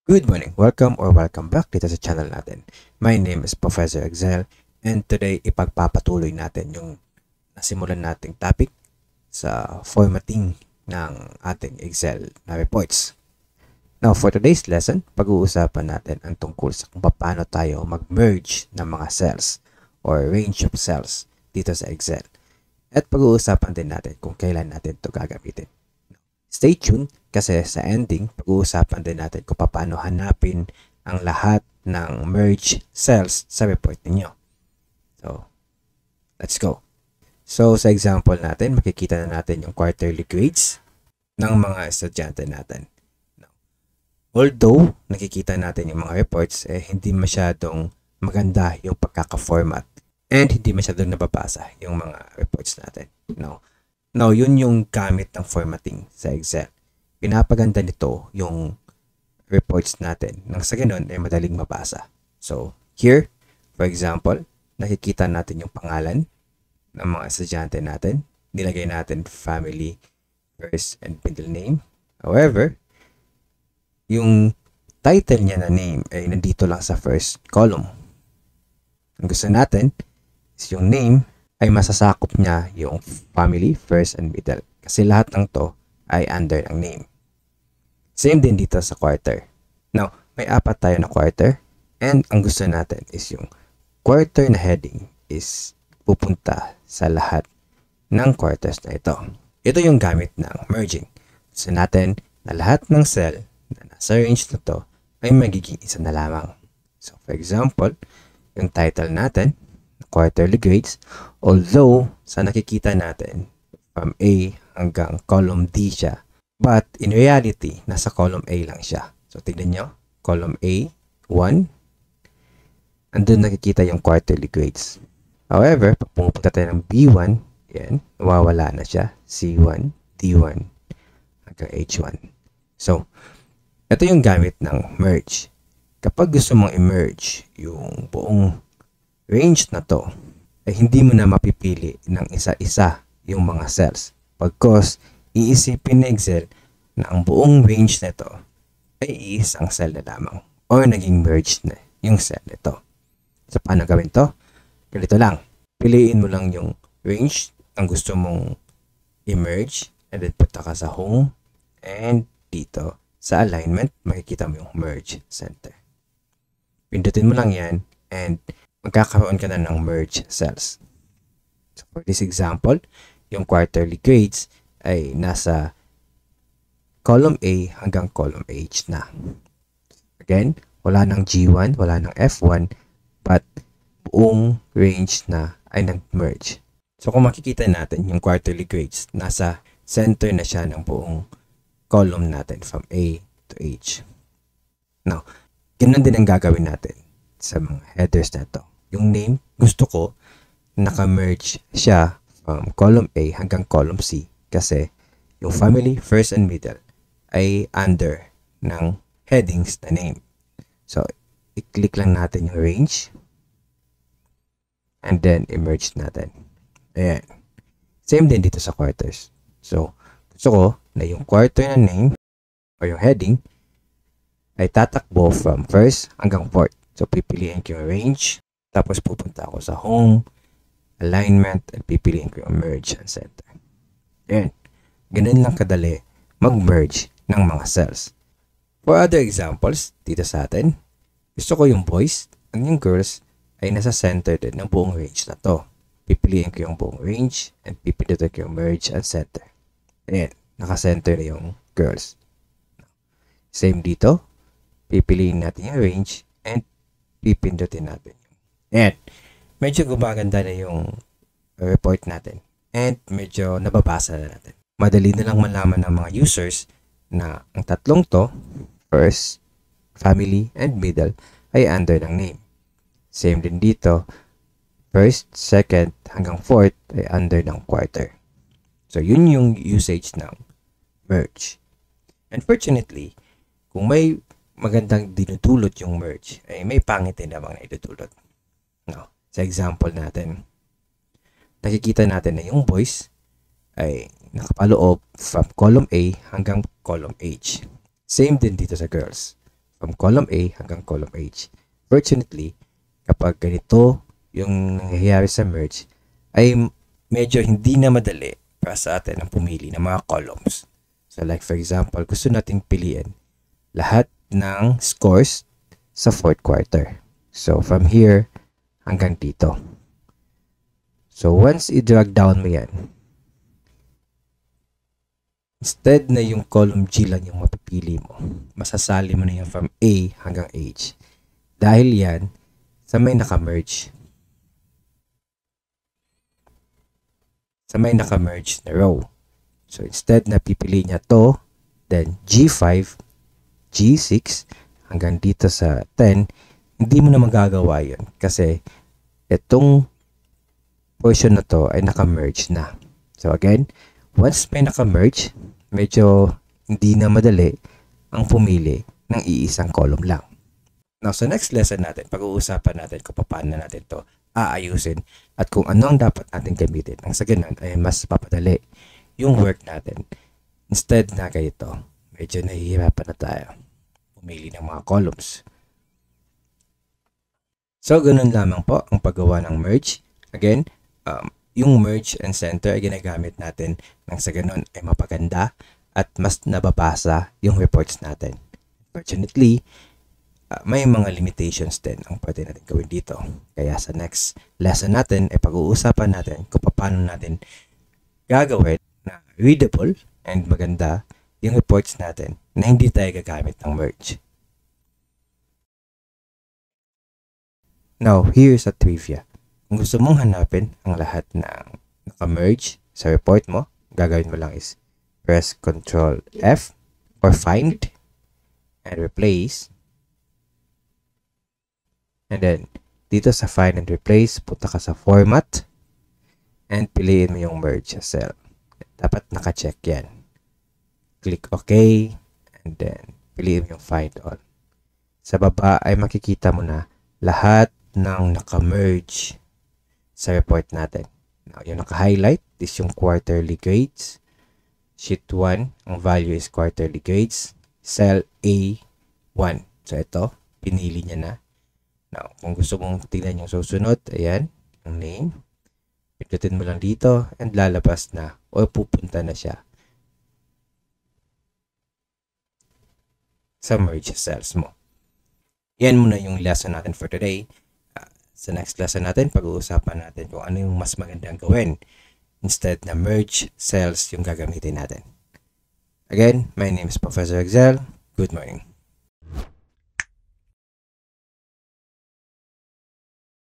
Good morning, welcome back dito sa channel natin. My name is Professor Excel and today ipagpapatuloy natin yung nasimulan nating topic sa formatting ng ating Excel na reports. Now for today's lesson, pag-uusapan natin ang tungkol sa kung paano tayo mag-merge ng mga cells or range of cells dito sa Excel. At pag-uusapan din natin kung kailan natin ito gagamitin. Stay tuned kasi sa ending, pag-uusapan din natin kung paano hanapin ang lahat ng merge cells sa report ninyo. So, let's go. So, sa example natin, makikita na natin yung quarterly grades ng mga estudyante natin. Although, nakikita natin yung mga reports, hindi masyadong maganda yung pagkaka-format and hindi masyadong nababasa yung mga reports natin. Now, yun yung gamit ng formatting sa Excel. Pinapaganda nito yung reports natin nang sa ganun ay madaling mabasa. So, here, for example, nakikita natin yung pangalan ng mga estudyante natin. Nilagay natin family, first, and middle name. However, yung title niya na name ay nandito lang sa first column. Ang gusto natin is yung name ay masasakop niya yung family, first, and middle. Kasi lahat ng to ay under ng name. Same din dito sa quarter. Now, may apat tayo na quarter. And ang gusto natin is yung quarter na heading is pupunta sa lahat ng quarters na ito. Ito yung gamit ng merging. Gusto natin na lahat ng cell na nasa range na to ay magiging isa na lamang. So, for example, yung title natin, quarterly grades, although sa nakikita natin from A hanggang column D siya, but in reality nasa column A lang siya. So tignan nyo, column A 1, andun nakikita yung quarterly grades. However, pag pumupunta tayo ng B1, yan, nawawala na siya, C1, D1 hanggang H1. So ito yung gamit ng merge. Kapag gusto mong i-merge yung buong range na to, ay hindi mo na mapipili ng isa-isa yung mga cells. Pagkos, iisipin ni Excel na ang buong range na to ay iisang cell na lamang or naging merged na yung cell nito. So, paano gawin to? Ganito lang. Piliin mo lang yung range ang gusto mong i-merge and then punta ka sa home and dito sa alignment, makikita mo yung merge center. Pindutin mo lang yan and magkakaroon ka na ng merge cells. So for this example, yung quarterly grades ay nasa column A hanggang column H na. Again, wala ng G1, wala ng F1, but buong range na ay nag-merge. So kung makikita natin yung quarterly grades, nasa center na siya ng buong column natin from A to H. Now, ganun din ang gagawin natin sa mga headers na ito. Yung name, gusto ko naka-merge siya from column A hanggang column C kasi yung family, first, and middle ay under ng headings na name. So, i-click lang natin yung range and then i-merge natin. Ayan. Same din dito sa quarters. So, gusto ko na yung quarter na name o yung heading ay tatakbo from first hanggang fourth. So, pipiliin ko yung range. Tapos pupunta ako sa home, alignment, at pipiliin ko yung merge and center. Yan. Ganun lang kadali mag-merge ng mga cells. For other examples, dito sa atin, gusto ko yung boys at yung girls ay nasa center din ng buong range na to. Pipiliin ko yung buong range and pipiliin ko yung merge and center. Ayan. Naka-center na yung girls. Same dito. Pipiliin natin yung range and pipindutin natin. And medyo gumaganda na yung report natin. And medyo nababasa na natin. Madali na lang malaman ng mga users na ang tatlong to, first, family, and middle, ay under ng name. Same din dito, first, second, hanggang fourth ay under ng quarter. So yun yung usage ng merge. Unfortunately, kung may magandang dinudulot yung merge, ay may pangit din namang naidudulot. No, sa example natin, nakikita natin na yung boys ay nakapaloob from column A hanggang column H. Same din dito sa girls. from column A hanggang column H. Fortunately, kapag ganito yung nangyayari sa merge, ay medyo hindi na madali para sa atin ang pumili ng mga columns. So like for example, gusto nating piliin lahat ng scores sa fourth quarter. So from here hanggang dito. So once i-drag down mo yan, instead na yung column G lang yung mapipili mo, masasali mo na yan from A hanggang H. Dahil yan, sa may naka-merge. Sa may naka-merge na row. So instead na pipili niya to, then G5, G6, hanggang dito sa 10, hindi mo na magagawa yun. Kasi itong portion na to ay naka-merge na. So again, once may naka-merge, medyo hindi na madali ang pumili ng iisang column lang. Now, sa next lesson natin, pag-uusapan natin kung paano natin to aayusin at kung ano ang dapat natin gamitin. Nang sa ganun ay mas papadali yung work natin. Instead na ganito, medyo nahihirapan na tayo pumili ng mga columns. So, ganun lamang po ang paggawa ng merge. Again, yung merge and center ay ginagamit natin nang sa ganun ay mapaganda at mas nababasa yung reports natin. Fortunately, may mga limitations din ang pwede natin gawin dito. Kaya sa next lesson natin ay pag-uusapan natin kung paano natin gagawin na readable and maganda yung reports natin na hindi tayo gagamit ng merge. Now, here's a trivia. Kung gusto mong hanapin ang lahat ng naka-merge sa report mo, gagawin mo lang is press Ctrl F or find and replace. And then, dito sa find and replace, punta ka sa format and piliin mo yung merge cell. Dapat naka-check yan. Click OK and then piliin mo yung find all. Sa baba ay makikita mo na lahat ng naka-merge sa report natin. Now, yung naka-highlight is yung quarterly grades. Sheet 1, ang value is quarterly grades. Cell A1. So, ito, pinili niya na. Now, kung gusto mong tingnan yung susunod, ayan, yung name. Pindutin mo lang dito and lalabas na o pupunta na siya sa merge cells mo. Yan muna yung lesson natin for today. Sa next lesson natin, pag-uusapan natin kung ano yung mas magandang gawin. Instead na merge cells yung gagamitin natin. Again, my name is Professor Excel. Good morning.